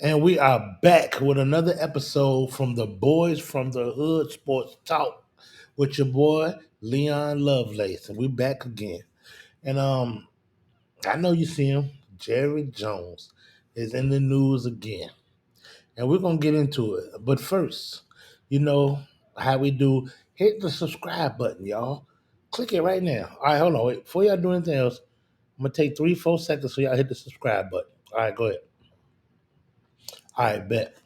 And we are back with another episode from the Boys from the Hood Sports Talk with your boy Leon Lovelace. And we're back again. And I know you see him. Jerry Jones is in the news again. And we're gonna get into it. But first, you know how we do, hit the subscribe button, y'all. Click it right now. All right, hold on. Wait. Before y'all do anything else, I'm gonna take 3-4 seconds so y'all hit the subscribe button. All right, go ahead. All right, bet.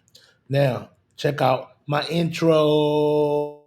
Now, check out my intro.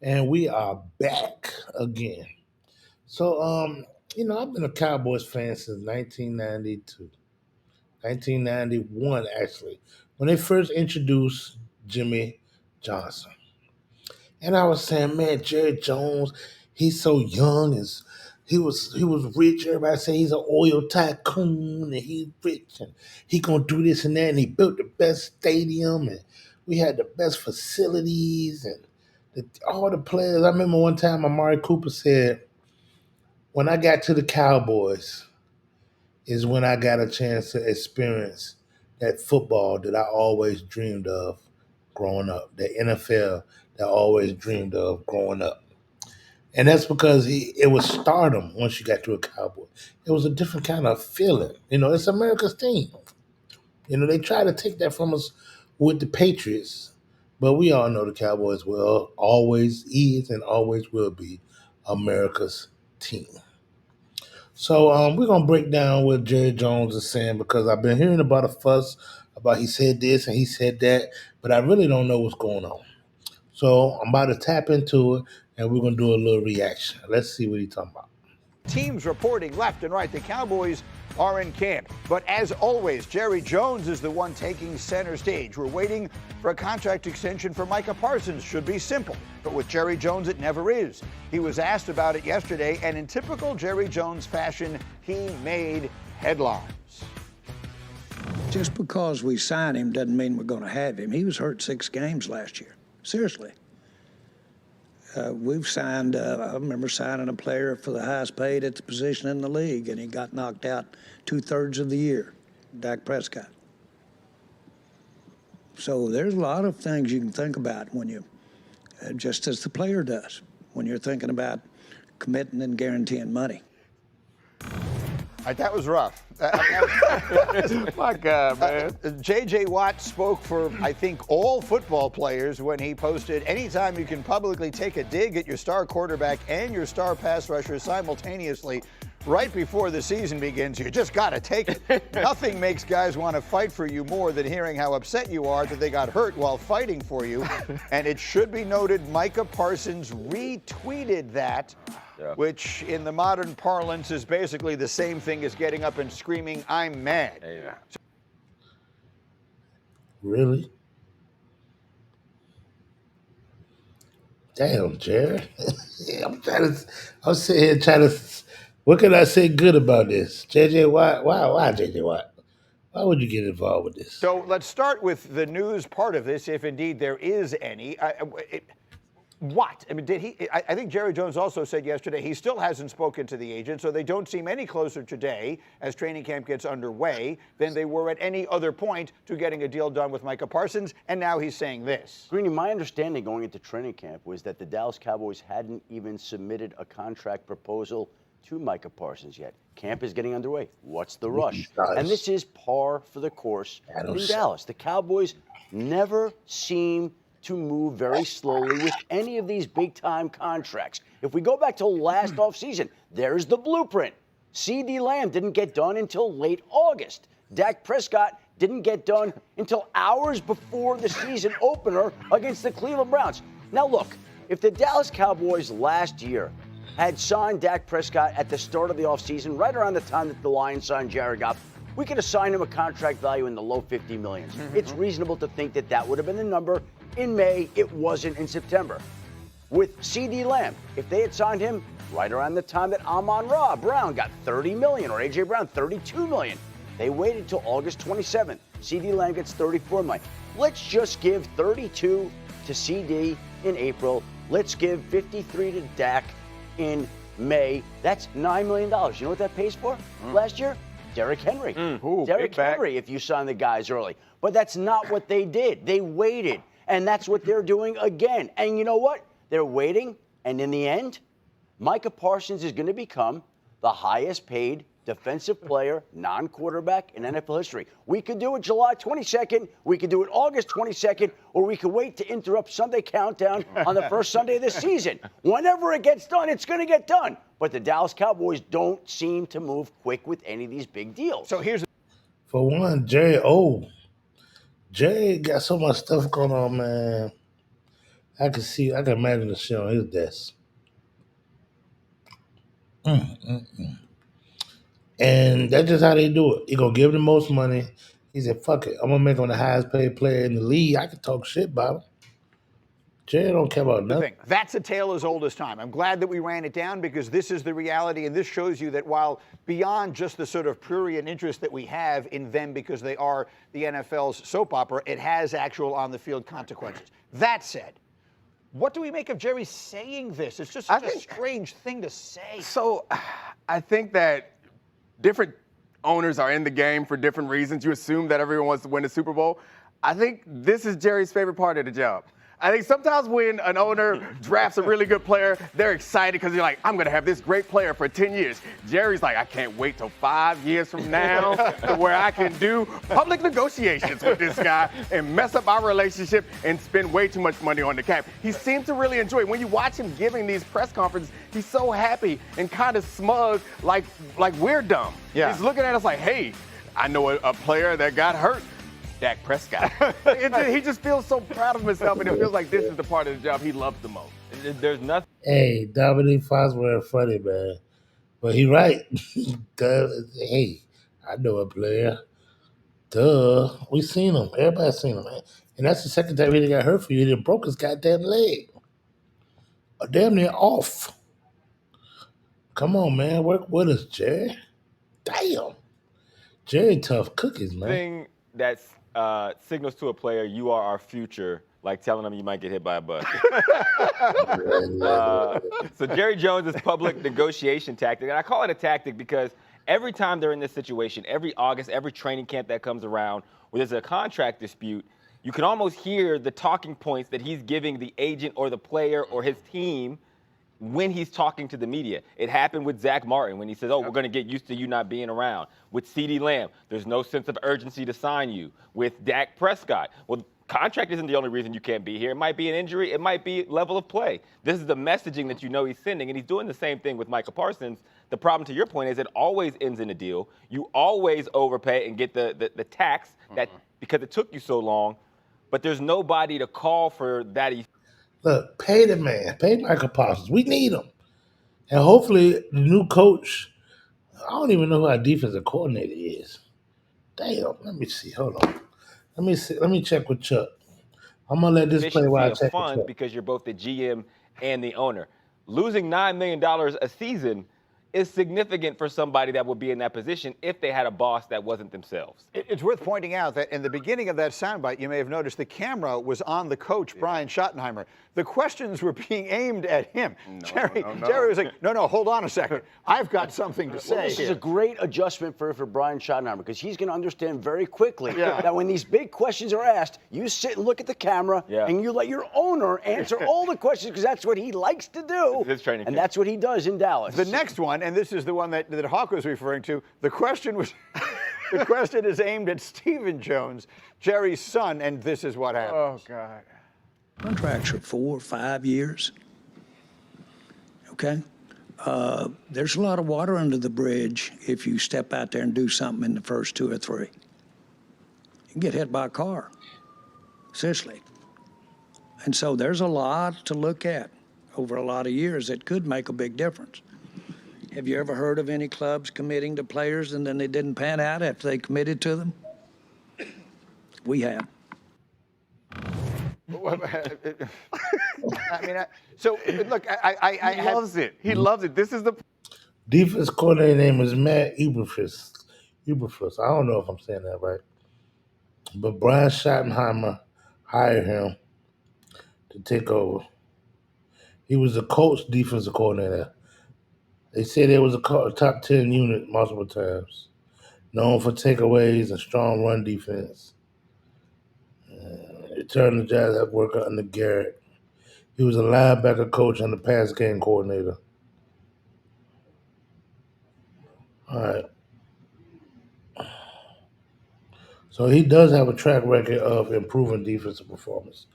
And we are back again. So, I've been a Cowboys fan since 1992, 1991 actually, when they first introduced Jimmy Johnson. And I was saying, man, Jerry Jones, he's so young, he was rich. Everybody say he's an oil tycoon and he's rich and he gonna do this and that. And he built the best stadium and we had the best facilities and all the players. I remember one time Amari Cooper said, when I got to the Cowboys is when I got a chance to experience that football that I always dreamed of growing up, the NFL that I always dreamed of growing up. And that's because it was stardom once you got to a Cowboy. It was a different kind of feeling. It's America's team. They try to take that from us with the Patriots, but we all know the Cowboys will always is and always will be America's team. So we're gonna break down what Jerry Jones is saying because I've been hearing about a fuss about he said this and he said that, but I really don't know what's going on. So I'm about to tap into it and we're gonna do a little reaction. Let's see what he's talking about. Teams reporting left and right. The Cowboys are in camp. But as always, Jerry Jones is the one taking center stage. We're waiting for a contract extension for Micah Parsons. Should be simple. But with Jerry Jones, it never is. He was asked about it yesterday, and in typical Jerry Jones fashion, he made headlines. Just because we sign him doesn't mean we're going to have him. He was hurt 6 games last year. Seriously. We've signed, I remember signing a player for the highest paid at the position in the league, and he got knocked out 2/3 of the year, Dan Prescott. So there's a lot of things you can think about when you, just as the player does, when you're thinking about committing and guaranteeing money. All right, that was rough. My God, man. J.J. Watt spoke for, I think, all football players when he posted, anytime you can publicly take a dig at your star quarterback and your star pass rusher simultaneously right before the season begins, you just got to take it. Nothing makes guys want to fight for you more than hearing how upset you are that they got hurt while fighting for you. And it should be noted, Micah Parsons retweeted that. Yeah. Which in the modern parlance is basically the same thing as getting up and screaming, I'm mad. Yeah. Really? Damn, Jerry. Yeah, I'm sitting here trying to, what can I say good about this? JJ Watt, why JJ Watt? Why would you get involved with this? So let's start with the news part of this, if indeed there is any. What? I mean, did he? I think Jerry Jones also said yesterday he still hasn't spoken to the agent, so they don't seem any closer today as training camp gets underway than they were at any other point to getting a deal done with Micah Parsons, and now he's saying this. Greeny, my understanding going into training camp was that the Dallas Cowboys hadn't even submitted a contract proposal to Micah Parsons yet. Camp is getting underway. What's the rush? And this is par for the course in Dallas. The Cowboys never seem to move very slowly with any of these big-time contracts. If we go back to last offseason, there's the blueprint. C.D. Lamb didn't get done until late August. Dak Prescott didn't get done until hours before the season opener against the Cleveland Browns. Now look, if the Dallas Cowboys last year had signed Dak Prescott at the start of the offseason, right around the time that the Lions signed Jared Goff, we could assign him a contract value in the low 50 millions. It's reasonable to think that that would have been the number in May. It wasn't in September. With CD Lamb, if they had signed him right around the time that Amon-Ra Brown got $30 million, or A.J. Brown $32 million, they waited till August 27th. CD Lamb gets $34 million. Let's just give 32 to CD in April. Let's give 53 to Dak in May. That's $9 million. You know what that pays for last year? Derrick Henry. Derrick Henry, if you sign the guys early. But that's not what they did. They waited. And that's what they're doing again. And you know what? They're waiting. And in the end, Micah Parsons is going to become the highest paid defensive player, non-quarterback in NFL history. We could do it July 22nd, we could do it August 22nd, or we could wait to interrupt Sunday Countdown on the first Sunday of the season. Whenever it gets done, it's going to get done. But the Dallas Cowboys don't seem to move quick with any of these big deals. So here's For one, Jerry got so much stuff going on, man. I can imagine the shit on his desk. And that's just how they do it. He gonna give him the most money. He said, fuck it. I'm gonna make him the highest paid player in the league. I can talk shit about him. Jerry don't care about nothing. That's a tale as old as time. I'm glad that we ran it down because this is the reality, and this shows you that while beyond just the sort of prurient interest that we have in them because they are the NFL's soap opera, it has actual on-the-field consequences. That said, what do we make of Jerry saying this? It's just such a strange thing to say. So I think that different owners are in the game for different reasons. You assume that everyone wants to win the Super Bowl. I think this is Jerry's favorite part of the job. I think sometimes when an owner drafts a really good player, they're excited because they're like, I'm going to have this great player for 10 years. Jerry's like, I can't wait till 5 years from now to where I can do public negotiations with this guy and mess up our relationship and spend way too much money on the cap. He seems to really enjoy it. When you watch him giving these press conferences, he's so happy and kind of smug like we're dumb. Yeah. He's looking at us like, hey, I know a player that got hurt. Dak Prescott. He just feels so proud of himself, and it feels like this is the part of the job he loves the most. There's nothing. Hey, Dominique Fosbury funny, man. But he right. Hey, I know a player. Duh. We seen him. Everybody seen him, man. And that's the second time he got hurt for you. He done broke his goddamn leg. Damn near off. Come on, man. Work with us, Jerry. Damn. Jerry tough cookies, man. Thing that's signals to a player, you are our future, like telling them you might get hit by a bus. So Jerry Jones' public negotiation tactic, and I call it a tactic because every time they're in this situation, every August, every training camp that comes around where there's a contract dispute, you can almost hear the talking points that he's giving the agent or the player or his team when he's talking to the media. It happened with Zach Martin when he says, we're going to get used to you not being around. With CeeDee Lamb, there's no sense of urgency to sign you. With Dak Prescott, well, contract isn't the only reason you can't be here. It might be an injury. It might be level of play. This is the messaging that you know he's sending, and he's doing the same thing with Micah Parsons. The problem, to your point, is it always ends in a deal. You always overpay and get the tax that because it took you so long, but there's nobody to call for that. Look, pay the man. Pay Michael Parsons. We need him. And hopefully the new coach, I don't even know who our defensive coordinator is. Damn, let me see. Hold on. Let me see. Let me check with Chuck. I'm going to let this play while I check with Chuck. Because you're both the GM and the owner. Losing $9 million a season is significant for somebody that would be in that position if they had a boss that wasn't themselves. It's worth pointing out that in the beginning of that soundbite, you may have noticed the camera was on the coach, Brian Schottenheimer. The questions were being aimed at him. Jerry was like, no, hold on a second. I've got something to say. Well, this is a great adjustment for Brian Schottenheimer because he's going to understand very quickly that when these big questions are asked, you sit and look at the camera and you let your owner answer all the questions because that's what he likes to do. And that's what he does in Dallas. The next one, and this is the one that Hawk was referring to, the question was the question is aimed at Stephen Jones, Jerry's son, and this is what happens. Oh, God. Contracts are 4 or 5 years. Okay? There's a lot of water under the bridge if you step out there and do something in the first 2 or 3. You can get hit by a car. Seriously. And so there's a lot to look at over a lot of years, it could make a big difference. Have you ever heard of any clubs committing to players and then they didn't pan out after they committed to them? We have. I mean, so look, He loves it. He loves it. This is the Defense coordinator name is Matt Eberflus. Eberflus. I don't know if I'm saying that right. But Brian Schottenheimer hired him to take over. He was a coach defensive coordinator. They said it was a top 10 unit multiple times. Known for takeaways and strong run defense. Returned the Jazz at work under Garrett. He was a linebacker coach and a pass game coordinator. All right. So he does have a track record of improving defensive performance.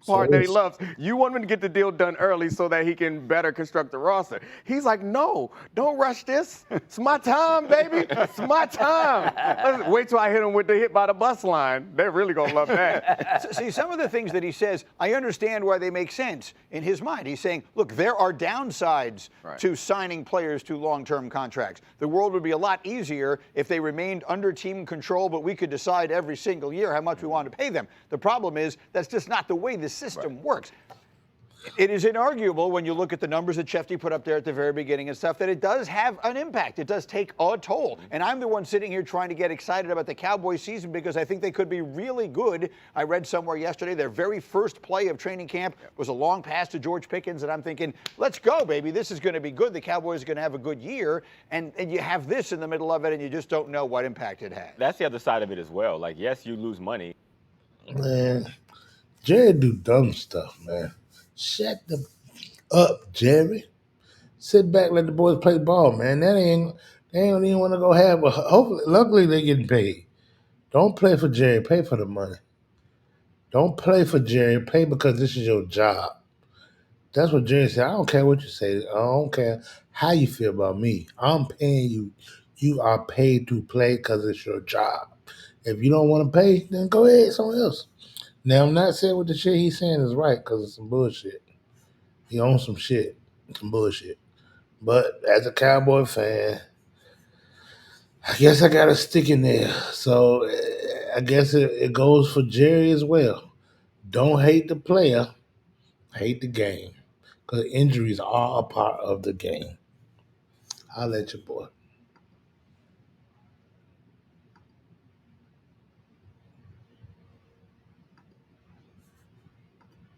part that he loves. You want him to get the deal done early so that he can better construct the roster. He's like, no, don't rush this. It's my time, baby. It's my time. Wait till I hit him with the hit by the bus line. They're really going to love that. See, some of the things that he says, I understand why they make sense in his mind. He's saying, look, there are downsides to signing players to long-term contracts. The world would be a lot easier if they remained under team control, but we could decide every single year how much we want to pay them. The problem is that's just not the way the system works. It is inarguable when you look at the numbers that Shefty put up there at the very beginning and stuff that it does have an impact. It does take a toll. And I'm the one sitting here trying to get excited about the Cowboys season because I think they could be really good. I read somewhere yesterday their very first play of training camp was a long pass to George Pickens, and I'm thinking, let's go, baby. This is going to be good. The Cowboys are going to have a good year. And you have this in the middle of it, and you just don't know what impact it has. That's the other side of it as well. Like, yes, you lose money. Man, Jerry do dumb stuff, man. Shut the up, Jerry. Sit back, let the boys play ball, man. They don't even want to go have. Hopefully, luckily, they're getting paid. Don't play for Jerry. Pay for the money. Don't play for Jerry. Play because this is your job. That's what Jerry said. I don't care what you say. I don't care how you feel about me. I'm paying you. You are paid to play because it's your job. If you don't want to pay, then go ahead, someone else. Now, I'm not saying what the shit he's saying is right because it's some bullshit. He owns some shit, some bullshit. But as a Cowboy fan, I guess I got to stick in there. So I guess it goes for Jerry as well. Don't hate the player, hate the game. Because injuries are a part of the game. I'll let you, boy.